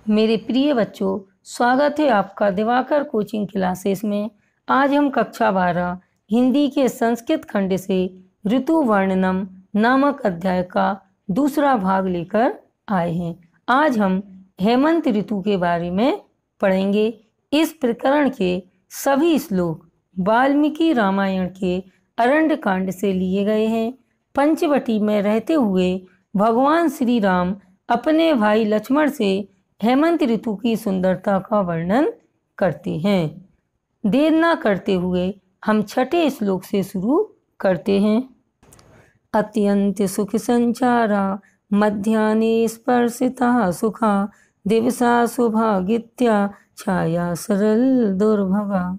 मेरे प्रिय बच्चों, स्वागत है आपका दिवाकर कोचिंग क्लासेस में। आज हम कक्षा 12 हिंदी के संस्कृत खंड से ऋतु वर्णनम नामक अध्याय का दूसरा भाग लेकर आए हैं। आज हम हेमंत ऋतु के बारे में पढ़ेंगे। इस प्रकरण के सभी श्लोक वाल्मीकि रामायण के अरण्य कांड से लिए गए हैं। पंचवटी में रहते हुए भगवान श्री राम अपने भाई लक्ष्मण से हेमंत ऋतु की सुंदरता का वर्णन करते हैं। देर न करते हुए हम छठे श्लोक से शुरू करते हैं। अत्यंत सुख संचारा मध्याह्ने स्पर्शिता सुखा दिवसा शुभागित्या छाया सरल दुर्भगा।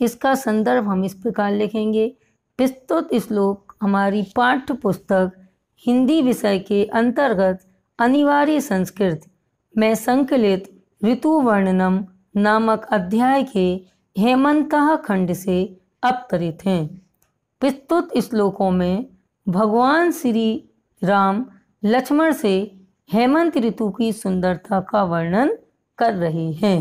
इसका संदर्भ हम इस प्रकार लिखेंगे। प्रस्तुत श्लोक हमारी पाठ्य पुस्तक हिंदी विषय के अंतर्गत अनिवार्य संस्कृत में संकलित ऋतु वर्णनम नामक अध्याय के हेमंतः खंड से अवतरित हैं। प्रस्तुत श्लोकों में भगवान श्री राम लक्ष्मण से हेमंत ऋतु की सुंदरता का वर्णन कर रहे हैं।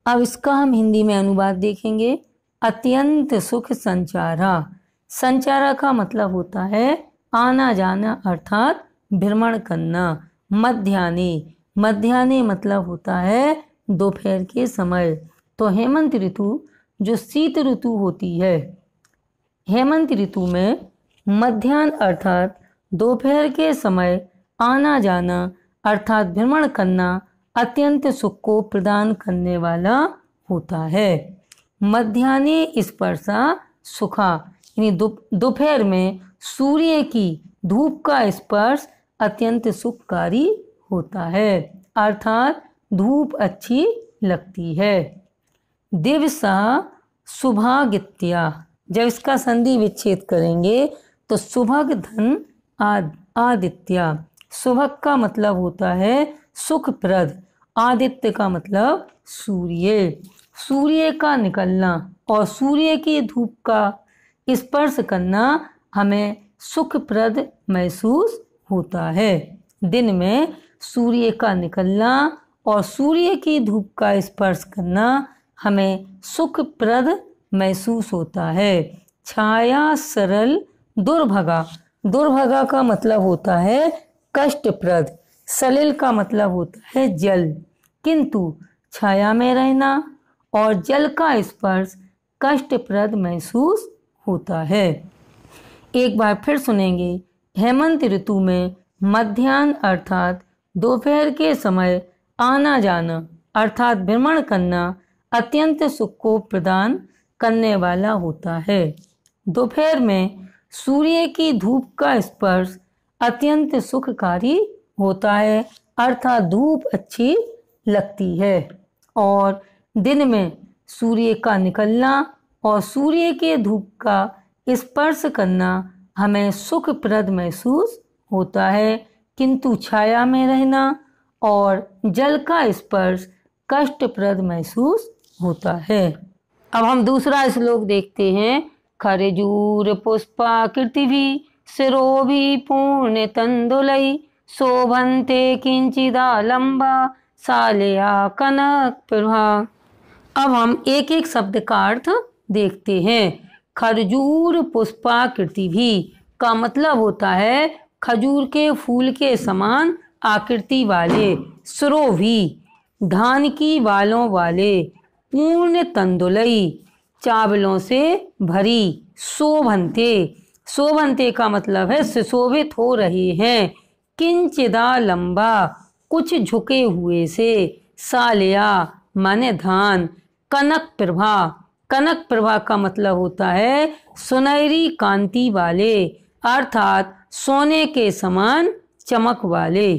अब इसका हम हिंदी में अनुवाद देखेंगे। अत्यंत सुख संचारा। संचारा का मतलब होता है आना जाना अर्थात भ्रमण करना। मध्याह्ने, मध्याह्ने मतलब होता है दोपहर के समय। तो हेमंत ऋतु जो शीत ऋतु होती है, हेमंत ऋतु में मध्याह्न अर्थात दोपहर के समय आना जाना अर्थात भ्रमण करना अत्यंत सुख को प्रदान करने वाला होता है। मध्याह्ने स्पर्शा सुखा, यानी दोपहर में सूर्य की धूप का स्पर्श अत्यंत सुखकारी होता है, अर्थात धूप अच्छी लगती है। दिवसा शुभागित्या, जब इसका संधि विच्छेद करेंगे तो सुभग धन आदित्य। सुभग का मतलब होता है सुखप्रद, आदित्य का मतलब सूर्य। सूर्य का निकलना और सूर्य की धूप का स्पर्श करना हमें सुखप्रद महसूस होता है। दिन में सूर्य का निकलना और सूर्य की धूप का स्पर्श करना हमें सुखप्रद महसूस होता है। छाया सरल दुर्भगा। दुर्भगा का मतलब होता है कष्टप्रद। सलिल का मतलब होता है जल। किंतु छाया में रहना और जल का स्पर्श कष्टप्रद महसूस होता है। एक बार फिर सुनेंगे। हेमंत ऋतु में मध्याह्न अर्थात दोपहर के समय आना जाना अर्थात भ्रमण करना अत्यंत सुख को प्रदान करने वाला होता है। दोपहर में सूर्य की धूप का स्पर्श अत्यंत सुखकारी होता है, अर्थात धूप अच्छी लगती है। और दिन में सूर्य का निकलना और सूर्य के धूप का स्पर्श करना हमें सुखप्रद महसूस होता है, किंतु छाया में रहना और जल का स्पर्श कष्टप्रद महसूस होता है। अब हम दूसरा श्लोक देखते हैं। खरजूर पुष्पाकृतिभि शिरोभि पूर्ण तंदुलै शोभन्ते किंचिदालंबा सालया कनक प्रभा। अब हम एक एक शब्द का अर्थ देखते हैं। खरजूर पुष्पाकृतिभि का मतलब होता है खजूर के फूल के समान आकृति वाले, शिरोभि धान की बालों वाले, पूर्ण तंदुलै चावलों से भरी, शोभन्ते, शोभन्ते का मतलब है सुशोभित हो रहे हैं, किंचिदा लंबा कुछ झुके हुए से, सालया माने धान, कनक प्रभा, कनक प्रभा का मतलब होता है सुनहरी कांति वाले अर्थात सोने के समान चमक वाले।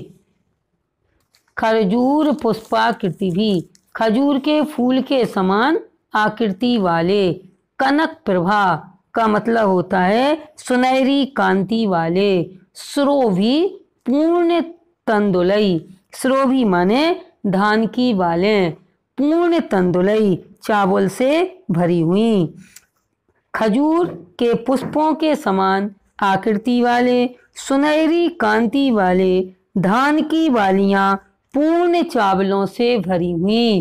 खरजूर पुष्पाकृतिभि खजूर के फूल के समान आकृति वाले, कनक प्रभा का मतलब होता है सुनहरी कांति वाले, शिरोभि पूर्ण तंदुलै, शिरोभि माने धान की बालें, पूर्ण तंदुलै चावल से भरी हुई, खजूर के पुष्पों के समान आकृति वाले, सुनहरी कांति वाले धान की बालियां पूर्ण चावलों से भरी हुई,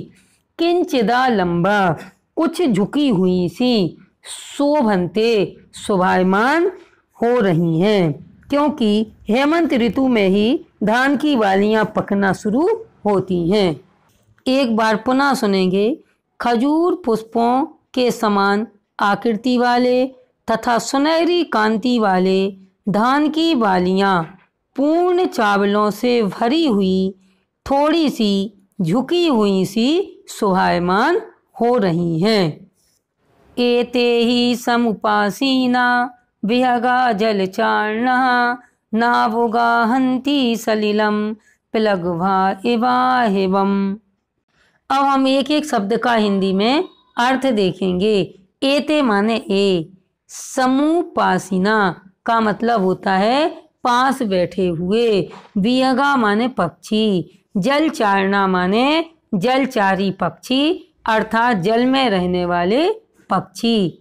किंचिदा लंबा, कुछ झुकी हुई सी, शोभनते शोभायमान हो रही हैं, क्योंकि हेमंत ऋतु में ही धान की बालियां पकना शुरू होती हैं। एक बार पुनः सुनेंगे। खजूर पुष्पों के समान आकृति वाले तथा सुनहरी कांति वाले धान की बालियां पूर्ण चावलों से भरी हुई, थोड़ी सी झुकी हुई सी शोभायमान हो रही हैं। एते ही समुपासीना विहगा जलचार्णः नावुगाहन्ति सलिलम प्लगभा इवाहिवम। अब हम एक एक शब्द का हिंदी में अर्थ देखेंगे। एते माने ए, समुपासीना का मतलब होता है पास बैठे हुए, विहगा माने पक्षी, जलचारणा माने जलचारी पक्षी अर्थात जल में रहने वाले पक्षी।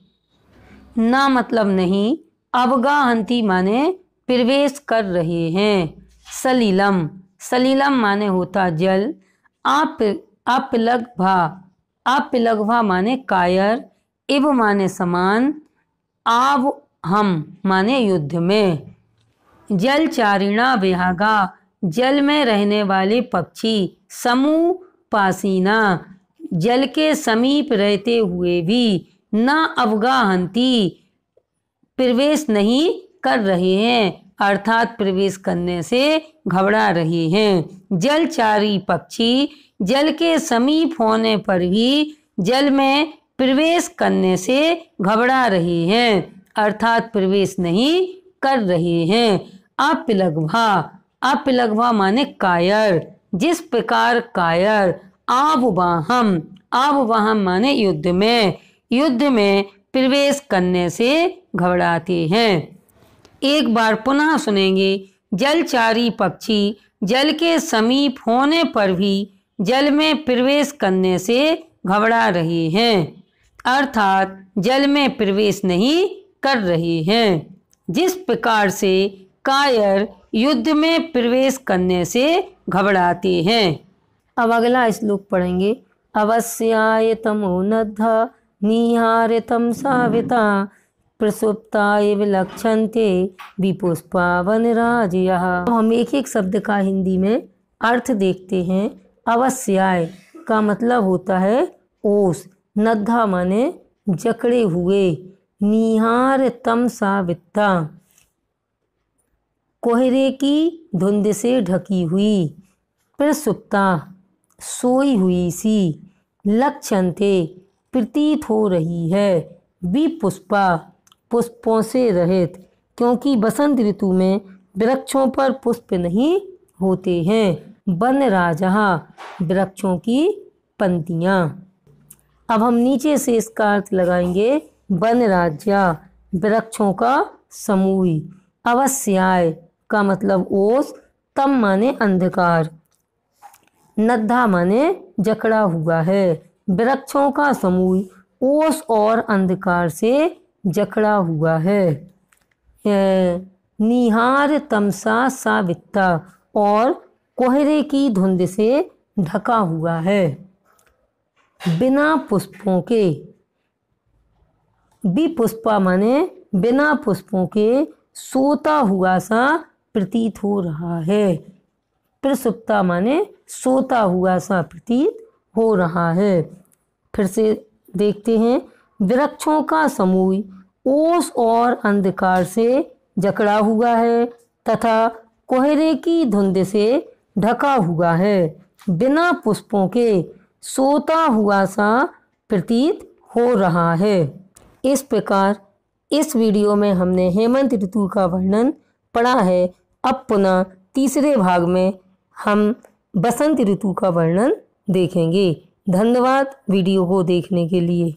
ना मतलब नहीं, अवगाहंती माने प्रवेश कर रहे हैं। सलिलम, सलिलम माने होता जल। अपलगभा, अपलगभा माने कायर, इव माने समान, आव हम माने युद्ध में। जलचारिणा विहागा, जल में रहने वाले पक्षी। समूह पासीना, जल के समीप रहते हुए भी। न अवगाहंती, प्रवेश नहीं कर रहे हैं अर्थात प्रवेश करने से घबरा रहे हैं। जलचारी पक्षी जल के समीप होने पर भी जल में प्रवेश करने से घबरा रहे हैं अर्थात प्रवेश नहीं कर रहे हैं। अपलगभा, अपलगभा माने कायर, जिस प्रकार कायर। आववाहम, आववाहम माने युद्ध में, युद्ध में प्रवेश करने से घबराते हैं। एक बार पुनः सुनेंगे। जलचारी पक्षी जल के समीप होने पर भी जल में प्रवेश करने से घबरा रहे हैं अर्थात जल में प्रवेश नहीं कर रहे हैं। जिस प्रकार से कायर युद्ध में प्रवेश करने से घबराते हैं। अब अगला श्लोक पढ़ेंगे। अवस्याय तमोनद्धा निहारितं साविता प्रसुप्ता इव लक्षन्ते विपुष्पा वनराजयः। हम एक एक शब्द का हिंदी में अर्थ देखते हैं। अवस्याय का मतलब होता है ओस, नद्धा माने जकड़े हुए, निहारितं साविता कोहरे की धुंध से ढकी हुई, प्रसुप्ता सोई हुई सी, लक्षन्ते प्रतीत हो रही है, विपुष्पा पुष्पों से रहित, क्योंकि बसंत ऋतु में वृक्षों पर पुष्प नहीं होते हैं। वनराजः वृक्षों की पंक्तियाँ। अब हम नीचे से इसका अर्थ लगाएंगे। वनराज्य वृक्षों का समूह। अवस्याय का मतलब ओस, तम माने अंधकार, नद्धा माने जकड़ा हुआ है, वृक्षों का समूह ओस और अंधकार से जकड़ा हुआ है। निहार तमसा सावित्ता और कोहरे की धुंध से ढका हुआ है। बिना पुष्पों के, विपुष्पा माने बिना पुष्पों के सोता हुआ सा प्रतीत हो रहा है। प्रसुप्ता माने सोता हुआ सा प्रतीत हो रहा है। फिर से देखते हैं। वृक्षों का समूह ओस और अंधकार से जकड़ा हुआ है तथा कोहरे की धुंध से ढका हुआ है। बिना पुष्पों के सोता हुआ सा प्रतीत हो रहा है। इस प्रकार इस वीडियो में हमने हेमंत ऋतु का वर्णन पढ़ा है। अब पुनः तीसरे भाग में हम बसंत ऋतु का वर्णन देखेंगे। धन्यवाद वीडियो को देखने के लिए।